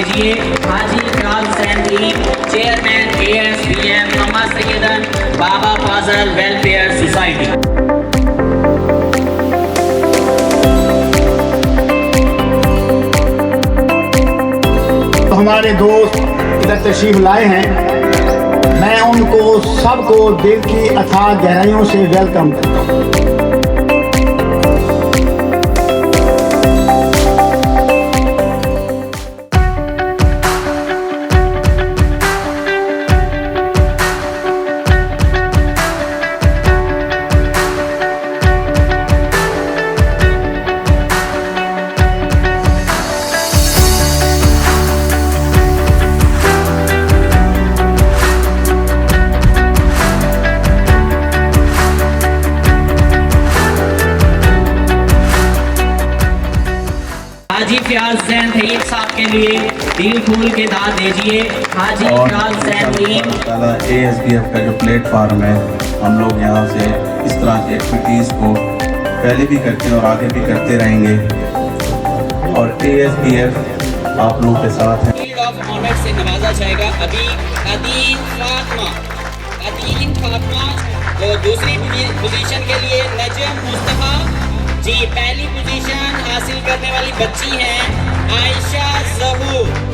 दीजिए हाजी फियाज Hussain chairman ASBM Mohammad सैयदन बाबा Fazal welfare society. हमारे दोस्त इधर तशरीफ लाए हैं, मैं उनको सबको दिल की अथाह गहराइयों से वेलकम करता हूँ। हाजी फियाज हुसैन थईब साहब के लिए दिल खोल के दाद दीजिए हाजी फियाज हुसैन ASBF का जो प्लेटफार्म है, हम लोग यहाँ से इस तरह की एक्टिविटीज़ को पहले भी करते हैं और आगे भी करते रहेंगे और ASBF आप लोगों के साथ है। शील्ड ऑफ ऑनर से नवाजा जाएगा अभी अदीन फातिमा तो दूसरी पोजीशन के लिए नजम मुस्तफा जी, पहली पोजीशन हासिल करने वाली बच्ची हैं आयशा ज़हूर।